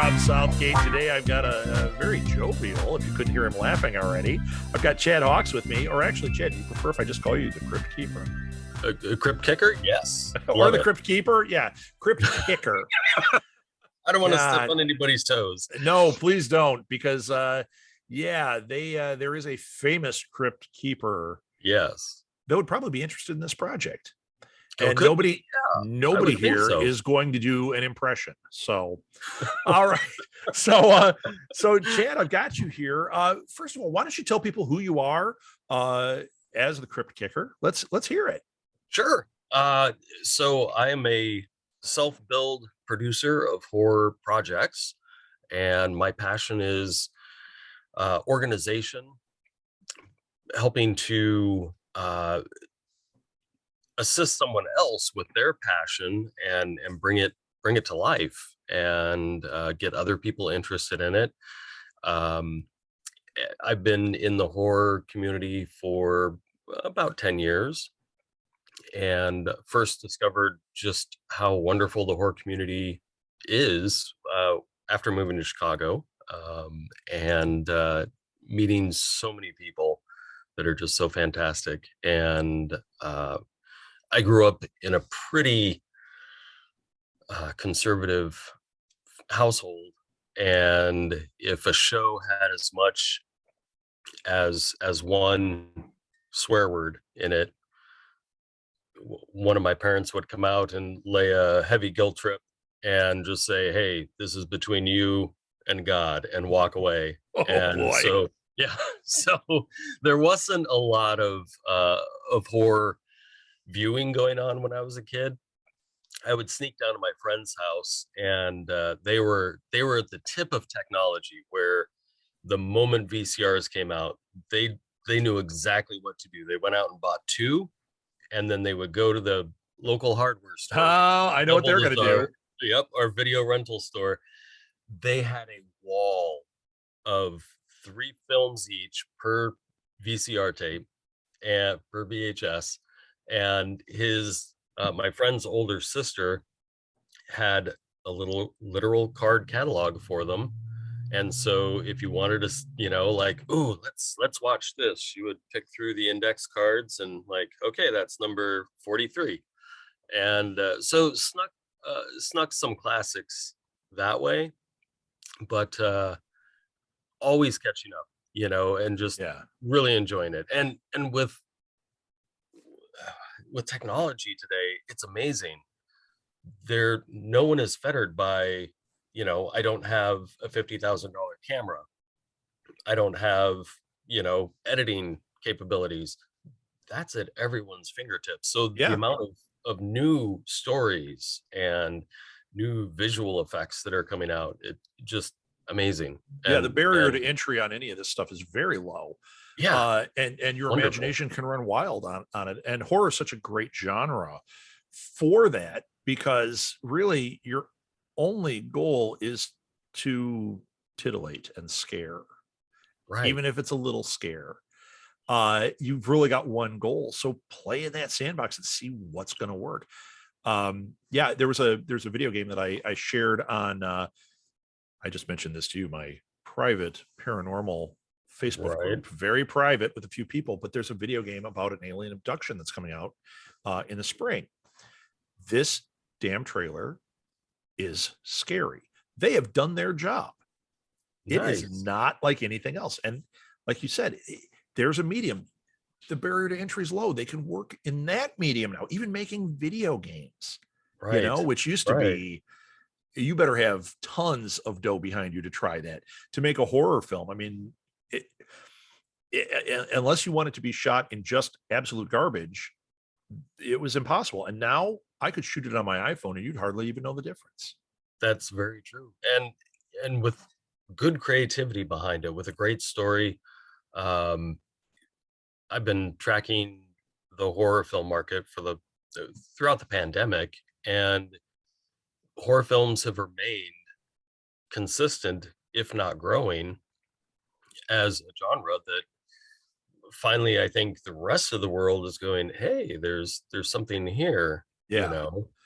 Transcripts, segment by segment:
from Southgate. Today I've got a very jovial, if you couldn't hear him laughing already, I've got Chad Hawks with me. Or actually, Chad, do you prefer if I just call you the Crypt Keeper? A Crypt Kicker? Yes. Or the Crypt Keeper? Yeah, Crypt Kicker. I don't want to step on anybody's toes. No, please don't, because there is a famous Crypt Keeper. Yes. That would probably be interested in this project. Oh, and nobody here is going to do an impression. So, all right. So Chad, I've got you here. First of all, why don't you tell people who you are as the Crypt Kicker? Let's hear it. Sure. So I am a self-build producer of horror projects, and my passion is organization, helping to assist someone else with their passion and bring it to life and get other people interested in it. I've been in the horror community for about 10 years and first discovered just how wonderful the horror community is after moving to Chicago and meeting so many people that are just so fantastic. And I grew up in a pretty conservative household, and if a show had as much as one swear word in it, one of my parents would come out and lay a heavy guilt trip and just say, "Hey, this is between you and God," and walk away. So there wasn't a lot of horror viewing going on when I was a kid. I would sneak down to my friend's house, and they were at the tip of technology, where the moment VCRs came out, they knew exactly what to do. They went out and bought two, and then they would go to the local hardware store. Oh, I know what they're going to do. Yep, our video rental store. They had a wall of 3 films each per VCR tape and per VHS. And his my friend's older sister had a little literal card catalog for them, and so if you wanted to, like, "Ooh, let's watch this," she would pick through the index cards and, like, "Okay, that's number 43," and so snuck some classics that way, but always catching up, and just really enjoying it. And with technology today, it's amazing. No one is fettered by, I don't have a $50,000 camera. I don't have, editing capabilities. That's at everyone's fingertips. So the amount of new stories and new visual effects that are coming out, it just amazing. The barrier to entry on any of this stuff is very low. And your imagination can run wild on it. And horror is such a great genre for that, because really your only goal is to titillate and scare, right? Even if it's a little scare. You've really got one goal. So play in that sandbox and see what's going to work. There's a video game that I shared on, I just mentioned this to you, my private paranormal Facebook group, very private with a few people, but there's a video game about an alien abduction that's coming out in the spring. This damn trailer is scary. They have done their job. Nice. It is not like anything else. And like you said, there's a medium. The barrier to entry is low. They can work in that medium now, even making video games, which used to be, you better have tons of dough behind you to try that. To make a horror film, I mean, unless you want it to be shot in just absolute garbage, it was impossible. And now I could shoot it on my iPhone and you'd hardly even know the difference. That's very true. And with good creativity behind it, with a great story. I've been tracking the horror film market throughout the pandemic, and horror films have remained consistent, if not growing, as a genre that finally, I think the rest of the world is going, "Hey, there's something here."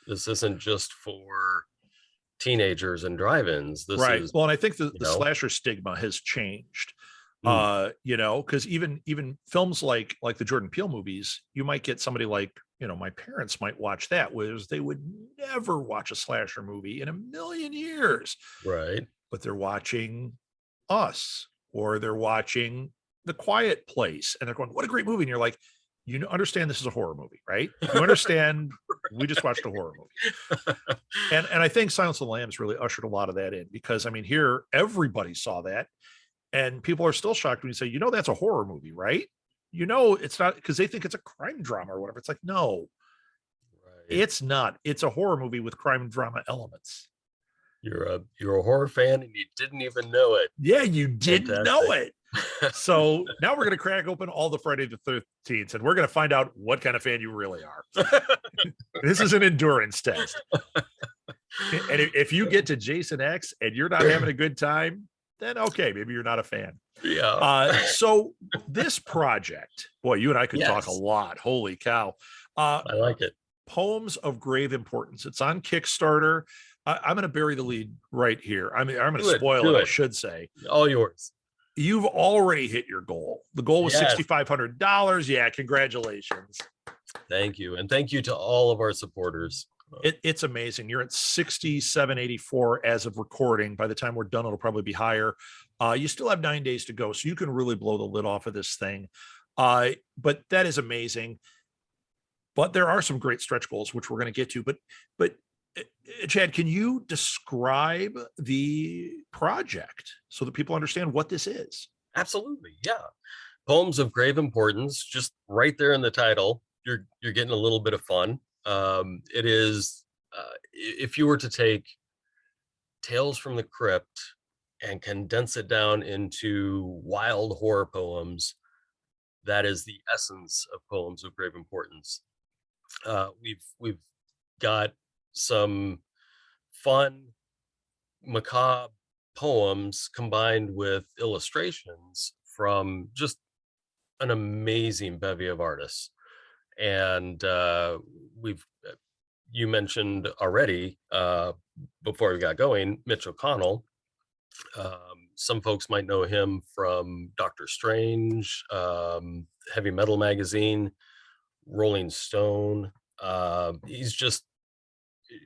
This isn't just for teenagers and drive-ins. This right. is, Well, and I think the you know, slasher stigma has changed. mm, You know, because even films like the Jordan Peele movies, you might get somebody like, you know, my parents might watch that, whereas they would never watch a slasher movie in a million years, right. but they're watching Us, or they're watching The Quiet Place, and they're going, "What a great movie!" And you're like, "You understand this is a horror movie, right? You understand we just watched a horror movie." And I think Silence of the Lambs really ushered a lot of that in, because I mean, here everybody saw that, and people are still shocked when you say, "You know, that's a horror movie, right?" You know, it's not, because they think it's a crime drama or whatever. It's like, no, Right. it's not. It's a horror movie with crime drama elements. You're a horror fan and you didn't even know it. Yeah, you didn't know Fantastic. it. So now we're going to crack open all the Friday the 13th, and we're going to find out what kind of fan you really are. This is an endurance test. And if you get to Jason X and you're not having a good time, then okay, maybe you're not a fan. Yeah. So this project, boy, you and I could talk a Yes. lot. Holy cow. I like it. Poems of Grave Importance. It's on Kickstarter. I'm going to bury the lead right here. I mean, I'm going to spoil it, I should say. All yours. You've already hit your goal. The goal was Yes. $6,500. Yeah, congratulations. Thank you. And thank you to all of our supporters. It's amazing. You're at 6784 as of recording. By the time we're done, it'll probably be higher. You still have 9 days to go, so you can really blow the lid off of this thing. But that is amazing. But there are some great stretch goals, which we're going to get to. But Chad, can you describe the project so that people understand what this is? Absolutely. Yeah. Poems of Grave Importance, just right there in the title. You're getting a little bit of fun. It is, if you were to take Tales from the Crypt and condense it down into wild horror poems, that is the essence of Poems of Grave Importance. We've got some fun, macabre poems combined with illustrations from just an amazing bevy of artists. And we've you mentioned already before we got going, Mitch O'Connell. Some folks might know him from Doctor Strange, Heavy Metal Magazine, Rolling Stone. He's just,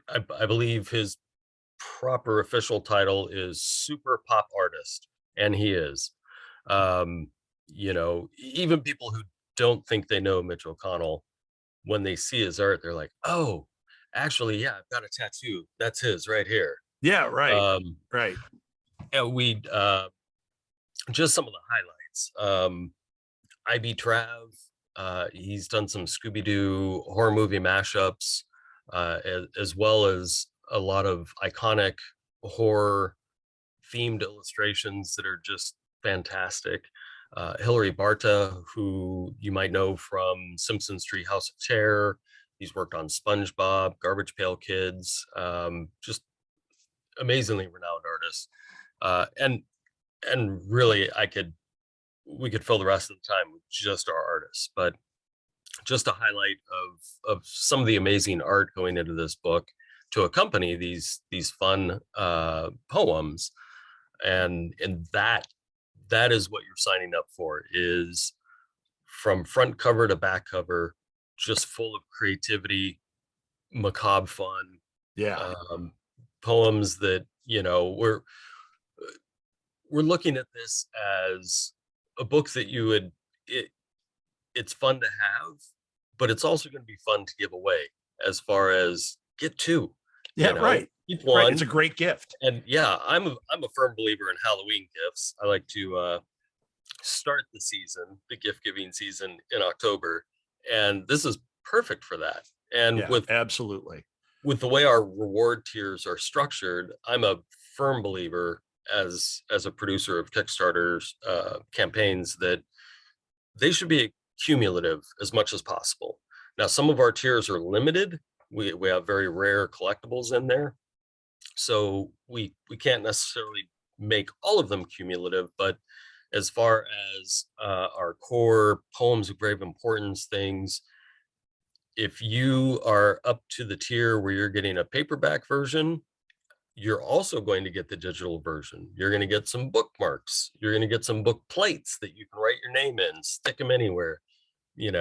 I believe his proper official title is Super Pop Artist, and he is. You know, even people who don't think they know Mitch O'Connell, when they see his art, they're like, "Oh, actually, yeah, I've got a tattoo. That's his right here." Yeah, right. Right. And we just some of the highlights. IB Trav, he's done some Scooby-Doo horror movie mashups, as well as a lot of iconic horror themed illustrations that are just fantastic. Hilary Barta, who you might know from Simpsons Treehouse of Terror. He's worked on SpongeBob, Garbage Pail Kids, just amazingly renowned artist. And really, we could fill the rest of the time with just our artists, but just a highlight of some of the amazing art going into this book to accompany these fun poems, and that is what you're signing up for, is from front cover to back cover, just full of creativity, macabre fun. Yeah. Poems that, you know, we're looking at this as a book that it's fun to have, but it's also going to be fun to give away, as far as get two. Yeah, you know, right. Keep one. Right. It's a great gift. And yeah, I'm a firm believer in Halloween gifts. I like to start the gift giving season in October, and this is perfect for that. And yeah, absolutely, with the way our reward tiers are structured, I'm a firm believer, as a producer of Kickstarter's campaigns, that they should be cumulative as much as possible. Now, some of our tiers are limited. We have very rare collectibles in there, so we can't necessarily make all of them cumulative. But as far as our core Poems of Grave Importance things, if you are up to the tier where you're getting a paperback version, you're also going to get the digital version. You're going to get some bookmarks. You're going to get some book plates that you can write your name in, stick them anywhere, in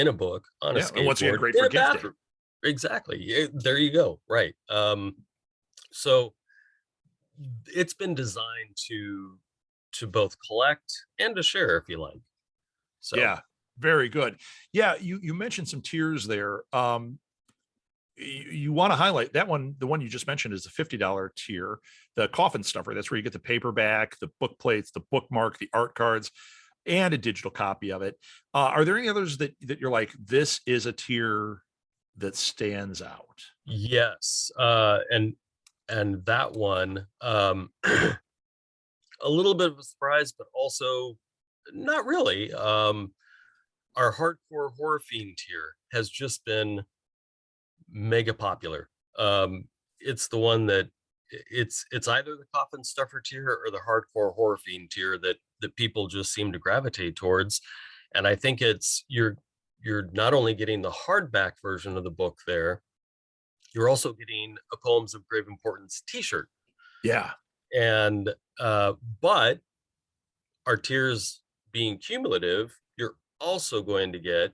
a book, on a And once again, skateboard, great in for a gifting. bathroom. Exactly. There you go. Right. So it's been designed to both collect and to share if you like. So Yeah, very good. Yeah, you mentioned some tiers there. You want to highlight that one. The one you just mentioned is the $50 tier, the coffin stuffer. That's where you get the paperback, the book plates, the bookmark, the art cards, and a digital copy of it. Are there any others that you're like, this is a tier that stands out? yes, and that one, a little bit of a surprise, but also not really. Our hardcore horror fiend tier has just been mega popular. It's the one that it's either the coffin stuffer tier or the hardcore horror fiend tier that people just seem to gravitate towards. And I think it's you're not only getting the hardback version of the book there, you're also getting a Poems of Grave Importance t-shirt. Yeah. And but our tiers being cumulative, you're also going to get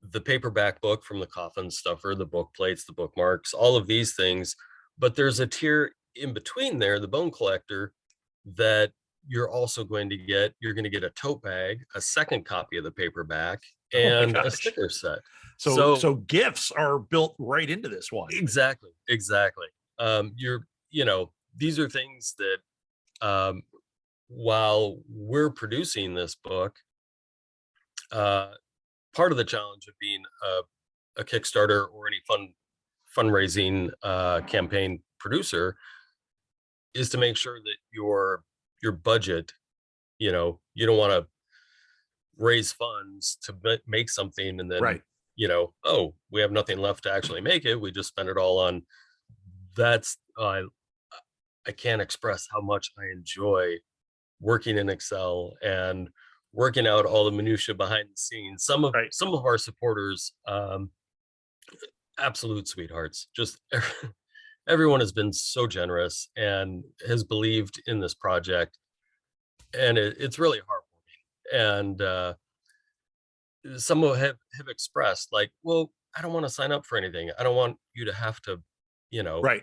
the paperback book from the coffin stuffer, the book plates, the bookmarks, all of these things. But there's a tier in between there, the bone collector, that you're also going to get. You're going to get a tote bag, a second copy of the paperback, Oh my and a gosh. sticker set. So gifts are built right into this one. Exactly. These are things that, while we're producing this book, part of the challenge of being a Kickstarter or any fundraising campaign producer is to make sure that your budget, you don't want to raise funds to make something and then Right. oh, we have nothing left to actually make it. We just spend it all on that's I can't express how much I enjoy working in Excel and working out all the minutia behind the scenes. Some of our supporters, absolute sweethearts. Just everyone has been so generous and has believed in this project, and it's really heartwarming. And some have expressed like, well, I don't want to sign up for anything. I don't want you to have to, Right.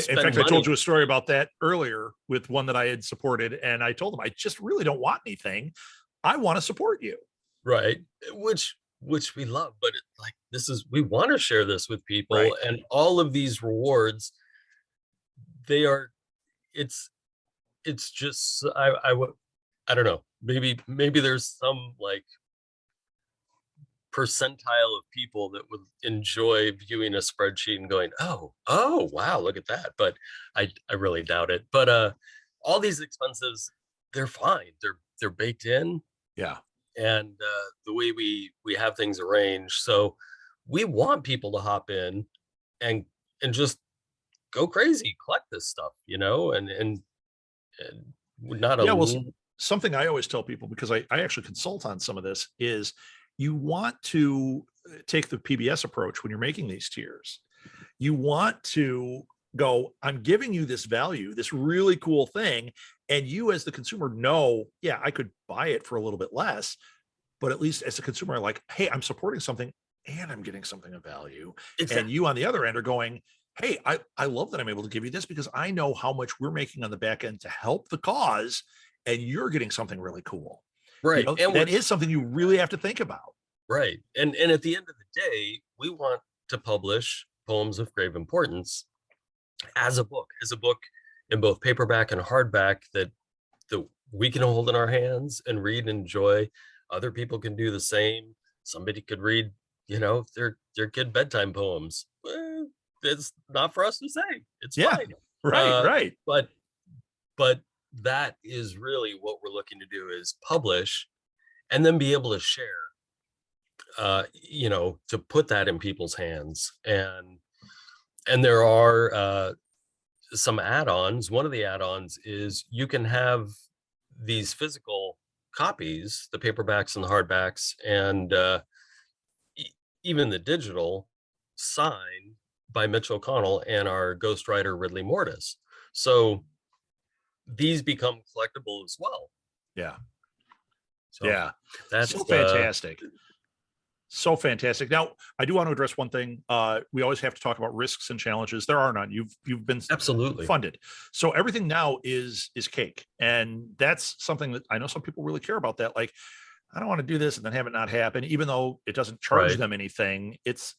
In fact, I told you a story about that earlier with one that I had supported, and I told them I just really don't want anything. I want to support you. Right. Which we love, but we want to share this with people, right. And all of these rewards, it's just I don't know, maybe there's some like percentile of people that would enjoy viewing a spreadsheet and going, oh wow, look at that, but I really doubt it. But all these expenses, they're fine, they're baked in. Yeah. And the way we have things arranged, so we want people to hop in and just go crazy, collect this stuff, and not yeah. Well, something I always tell people, because I actually consult on some of this, is you want to take the PBS approach when you're making these tiers. You want to go, I'm giving you this value, this really cool thing. And you as the consumer know, yeah, I could buy it for a little bit less, but at least as a consumer, like, hey, I'm supporting something and I'm getting something of value. Exactly. And you on the other end are going, hey, I love that I'm able to give you this because I know how much we're making on the back end to help the cause, and you're getting something really cool. Right. And that is something you really have to think about. Right. And at the end of the day, we want to publish Poems of Grave Importance as a book in both paperback and hardback that we can hold in our hands and read and enjoy. Other people can do the same. Somebody could read, their kid bedtime poems. It's not for us to say. It's fine. Right. But that is really what we're looking to do, is publish and then be able to share, to put that in people's hands. And there are some add-ons. One of the add-ons is you can have these physical copies, the paperbacks and the hardbacks, and even the digital, signed by Mitch O'Connell and our ghostwriter Ridley Mortis. So these become collectible as well. Yeah. So yeah. that's So fantastic. So fantastic. Now, I do want to address one thing. We always have to talk about risks and challenges. There are none. You've been absolutely funded, so everything now is cake, and that's something that I know some people really care about. That, like, I don't want to do this and then have it not happen, even though it doesn't charge them anything. It's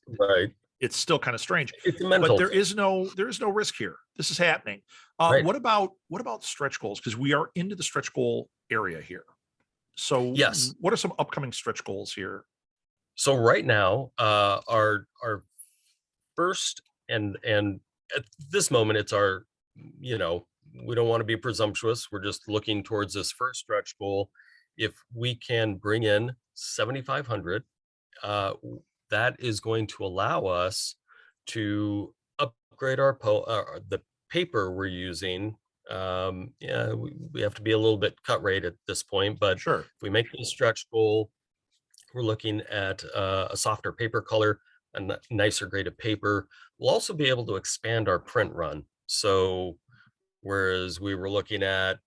still kind of strange. It's a mental but there is no risk here. This is happening. What about stretch goals? Because we are into the stretch goal area here. So yes, what are some upcoming stretch goals here? So right now, our first and at this moment, it's our, we don't want to be presumptuous. We're just looking towards this first stretch goal. If we can bring in 7,500, that is going to allow us to upgrade our the paper we're using. Yeah, we have to be a little bit cut rate at this point, but sure, if we make the stretch goal, we're looking at a softer paper color, a nicer grade of paper. We'll also be able to expand our print run. So whereas we were looking at,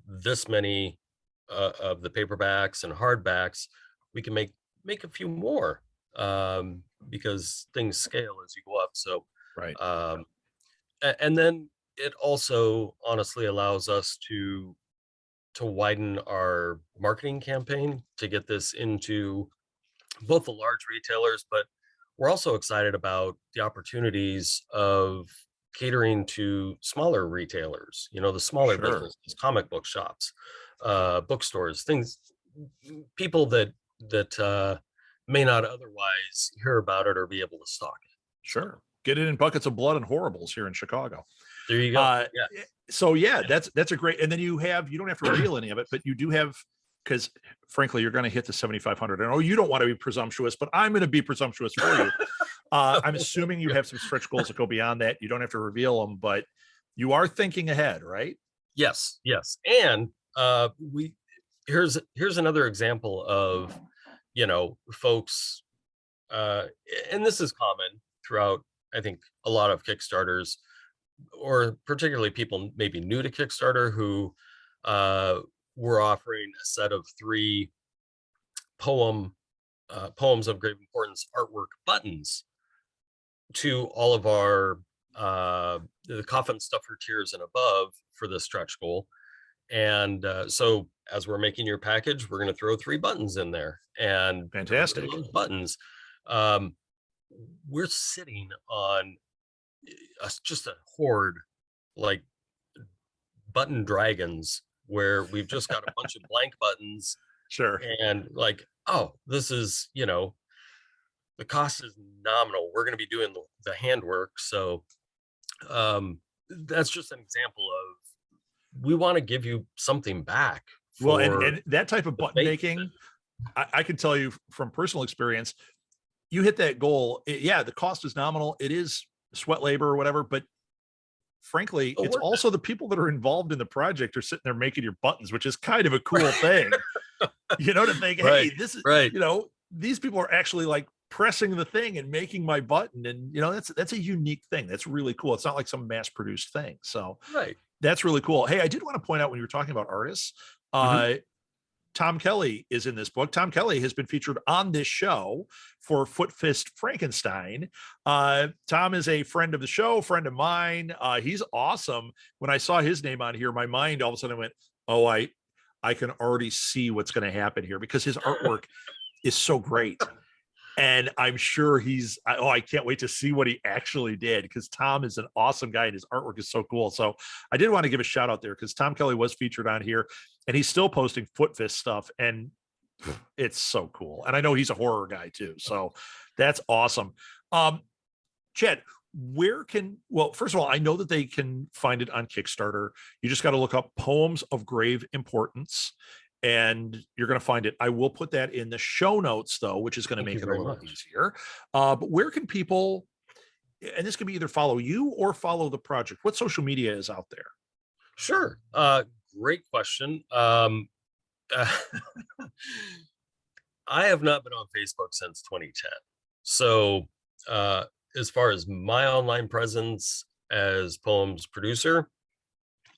this many of the paperbacks and hardbacks, we can make a few more because things scale as you go up. So, right. And then it also honestly allows us to widen our marketing campaign to get this into both the large retailers, but we're also excited about the opportunities of catering to smaller retailers, the smaller Sure. businesses, comic book shops, bookstores, things, people that may not otherwise hear about it or be able to stock it. Sure. Get it in buckets of blood and horribles here in Chicago. There you go. So yeah, that's a great, and then you don't have to reveal any of it, but you do have, because frankly, you're going to hit the 7,500. And you don't want to be presumptuous, but I'm going to be presumptuous for you. I'm assuming you have some stretch goals that go beyond that. You don't have to reveal them, but you are thinking ahead, right? Yes. And here's another example of, folks, and this is common throughout, I think, a lot of Kickstarters, or particularly people maybe new to Kickstarter who were offering a set of 3 poems of great importance artwork buttons to all of our the Coffin Stuffer tiers and above for the stretch goal. And so as we're making your package, we're going to throw 3 buttons in there, and fantastic buttons. We're sitting on just a horde, like button dragons, where we've just got a bunch of blank buttons. Sure. And like, oh, this is, the cost is nominal. We're going to be doing the handwork. So that's just an example of, we want to give you something back. Well, and that type of button making, I can tell you from personal experience, you hit that goal. The cost is nominal. It is sweat labor or whatever, but frankly, it's also the people that are involved in the project are sitting there making your buttons, which is kind of a cool thing. To think, hey, this is right. These people are actually like pressing the thing and making my button, and that's a unique thing. That's really cool. It's not like some mass-produced thing. So that's really cool. Hey, I did want to point out, when you were talking about artists, Tom Kelly is in this book. Tom Kelly has been featured on this show for Foot Fist Frankenstein. Tom is a friend of the show, friend of mine. He's awesome. When I saw his name on here, my mind all of a sudden went, oh, I can already see what's going to happen here, because his artwork is so great. And I'm sure I can't wait to see what he actually did, because Tom is an awesome guy and his artwork is so cool. So I did want to give a shout out there, because Tom Kelly was featured on here and he's still posting Foot Fist stuff, and it's so cool. And I know he's a horror guy too. So that's awesome. Chad, first of all, I know that they can find it on Kickstarter. You just got to look up Poems of Grave Importance, and you're going to find it. I will put that in the show notes, though, which is going to make it a little easier. But where can people, and this can be either follow you or follow the project, what social media is out there? Sure. Great question. I have not been on Facebook since 2010. So as far as my online presence as poems producer,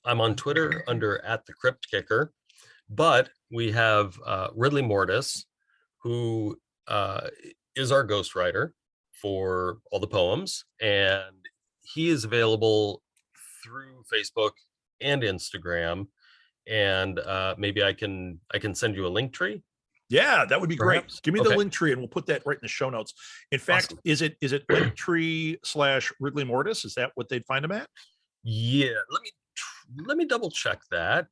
I'm on Twitter under @TheCryptKicker, but we have Ridley Mortis, who is our ghostwriter for all the poems, and he is available through Facebook and Instagram. And maybe I can send you a Linktree. Yeah, that would be Perhaps. Great. Give me the Linktree and we'll put that right in the show notes. In fact, awesome. Is it Linktree/Ridley Mortis? Is that what they'd find him at? Yeah, let me double check that.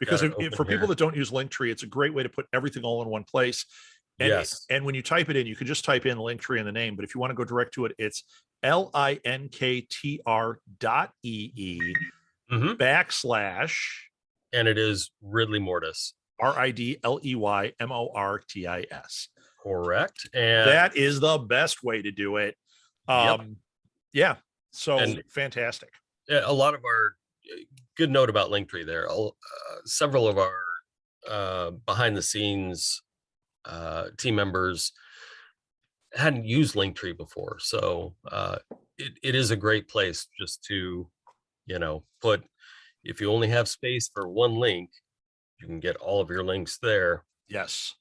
Because for people that don't use Linktree, it's a great way to put everything all in one place. And yes. And when you type it in, you can just type in Linktree in the name. But if you want to go direct to it, it's linktr.ee / and it is Ridley Mortis. RIDLEYMORTIS. Correct. And that is the best way to do it. Yep. Yeah. So fantastic. A lot of our good note about Linktree there. Several of our behind the scenes team members hadn't used Linktree before. So it is a great place just to, put, if you only have space for one link, you can get all of your links there. Yes.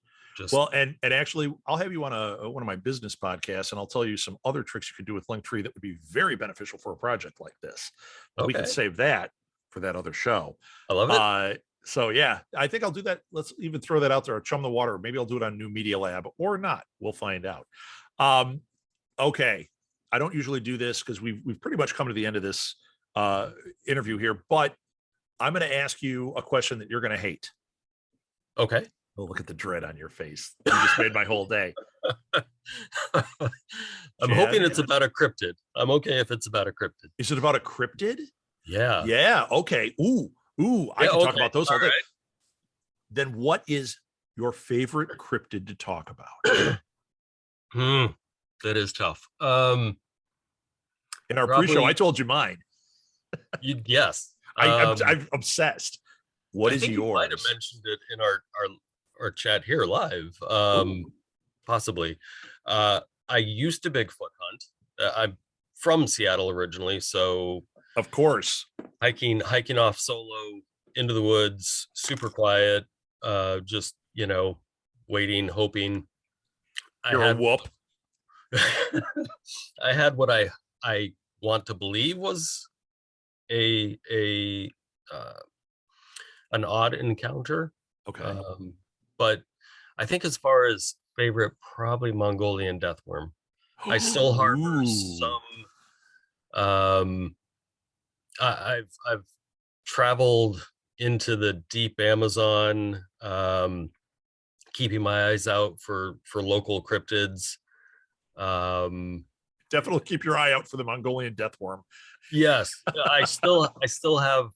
Well, and actually, I'll have you on one of my business podcasts, and I'll tell you some other tricks you can do with Linktree that would be very beneficial for a project like this. But we can save that for that other show. I love it. So yeah, I think I'll do that. Let's even throw that out there, or Chum the Water. Maybe I'll do it on New Media Lab or not. We'll find out. Okay. I don't usually do this because we've pretty much come to the end of this interview here, but I'm going to ask you a question that you're going to hate. Okay. Oh, look at the dread on your face. You just made my whole day. I'm hoping it's about a cryptid. I'm okay if it's about a cryptid. Is it about a cryptid? Yeah. Yeah. Okay. Ooh, I can talk about those all day. Right. Then what is your favorite cryptid to talk about? That is tough. In our pre-show, I told you mine. Yes. I'm obsessed. What is yours? You might have mentioned it in our chat here live. Possibly. I used to Bigfoot hunt. I'm from Seattle originally, so of course, hiking off solo into the woods, super quiet, just waiting, hoping. You're a whoop. I had what I want to believe was an odd encounter. Okay. But I think as far as favorite, probably Mongolian deathworm. I still harbor some. I've traveled into the deep Amazon, keeping my eyes out for local cryptids. Definitely keep your eye out for the Mongolian deathworm. Yes, I still have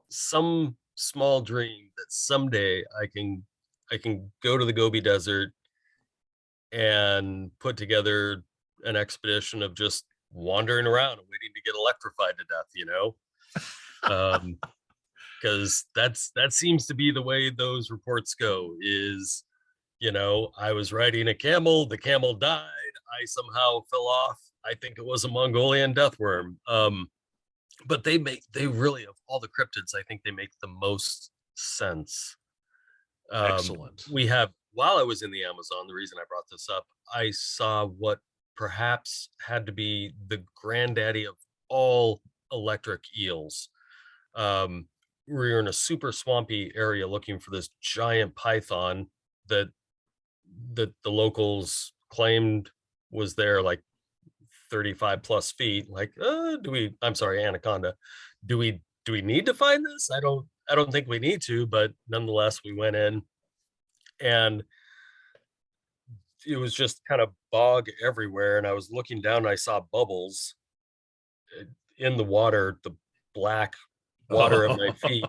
some small dream that someday I can go to the Gobi Desert and put together an expedition of just wandering around and waiting to get electrified to death, because that seems to be the way those reports go. Is I was riding a camel, the camel died, I somehow fell off. I think it was a Mongolian deathworm. But they really, of all the cryptids, I think they make the most sense. Excellent. We have, while I was in the Amazon, the reason I brought this up, I saw what perhaps had to be the granddaddy of all electric eels. We were in a super swampy area looking for this giant python that the locals claimed was there, like 35 plus feet. Like, anaconda. Do we need to find this? I don't think we need to, but nonetheless, we went in, and it was just kind of bog everywhere. And I was looking down and I saw bubbles in the water, the black water at my feet.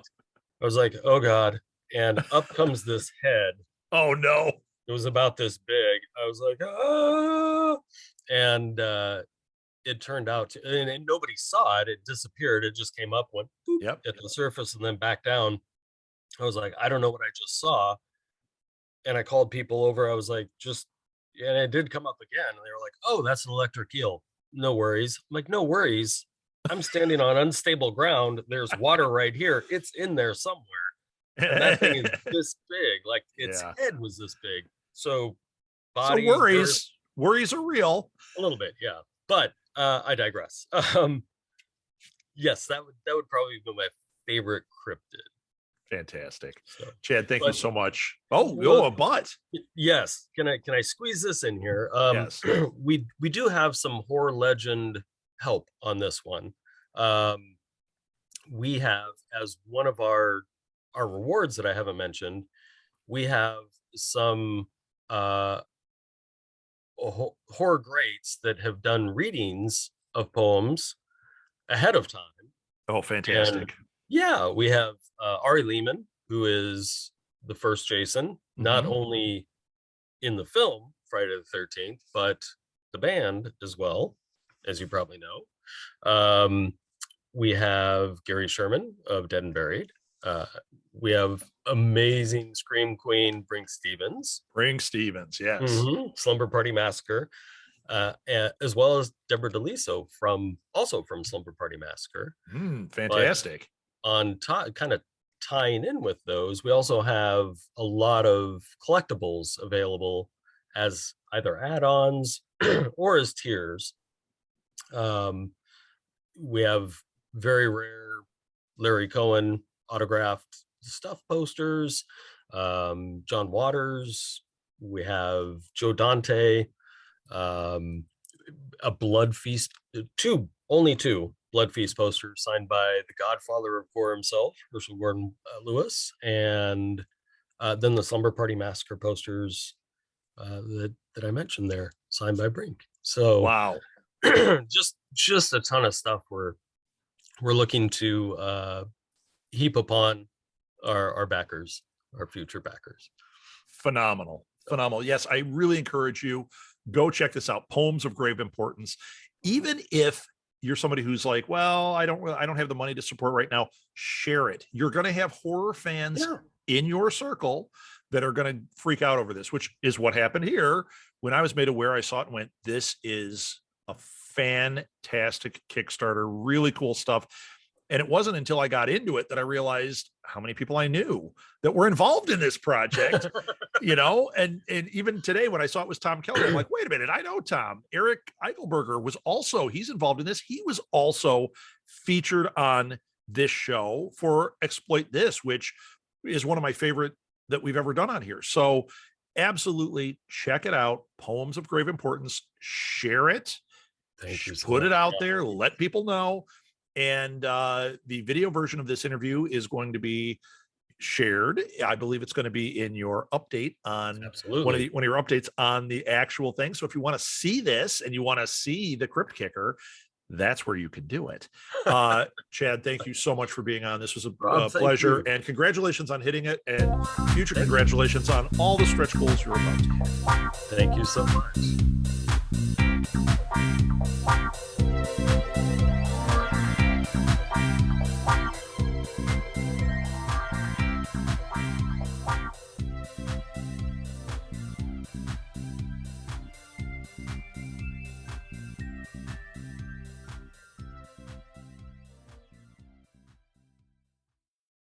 I was like, oh God. And up comes this head. Oh no. It was about this big. I was like, ah. And it turned out to, and nobody saw it. It disappeared. It just came up, went boop, at the surface, and then back down. I was like, I don't know what I just saw. And I called people over. I was like, and it did come up again. And they were like, oh, that's an electric eel. no worries. I'm like, no worries. I'm standing on unstable ground. There's water right here. It's in there somewhere. And that thing is this big. Like its head was this big. So body. So worries are real. A little bit, yeah. But I digress. Yes, that would probably be my favorite cryptid. Fantastic. So, Chad, thank you so much. A butt. Yes. Can I squeeze this in here? Yes. We do have some horror legend help on this one. We have, as one of our rewards that I haven't mentioned, we have some horror greats that have done readings of poems ahead of time. Oh, fantastic. And yeah, we have Ari Lehman, who is the first Jason, not only in the film Friday the 13th, but the band as well, as you probably know. We have Gary Sherman of Dead and Buried. We have amazing Scream Queen Brink Stevens. Yes. Slumber Party Massacre. As well as Deborah DeLiso from Slumber Party Massacre. Fantastic. But on kind of tying in with those, we also have a lot of collectibles available as either add-ons or as tiers. We have very rare Larry Cohen autographed stuff posters, John Waters. We have Joe Dante, a Blood Feast, only two Blood Feast posters signed by the godfather of horror himself, Herschel Gordon Lewis, and then the Slumber Party Massacre posters that I mentioned there, signed by Brink. So wow. just a ton of stuff we're looking to heap upon our backers, our future backers. Phenomenal. Yes, I really encourage you, go check this out. Poems of Grave Importance. Even if you're somebody who's like, well, I don't have the money to support right now, share it. You're going to have horror fans in your circle that are going to freak out over this, which is what happened here. When I was made aware, I saw it and went, this is a fantastic Kickstarter, really cool stuff. And it wasn't until I got into it that I realized how many people I knew that were involved in this project, and even today when I saw it was Tom Kelly, I'm like, wait a minute, I know Tom. Eric Eichelberger he's involved in this. He was also featured on this show for Exploit This, which is one of my favorite that we've ever done on here. So absolutely check it out. Poems of Grave Importance, share it, put it out there, let people know. And the video version of this interview is going to be shared. I believe it's going to be in your update on one of your updates on the actual thing. So if you want to see this and you want to see the CryptKicker, that's where you can do it. Chad, thank you so much for being on. This was a pleasure, and congratulations on hitting it, and future congratulations on all the stretch goals you're about to hit. Thank you so much.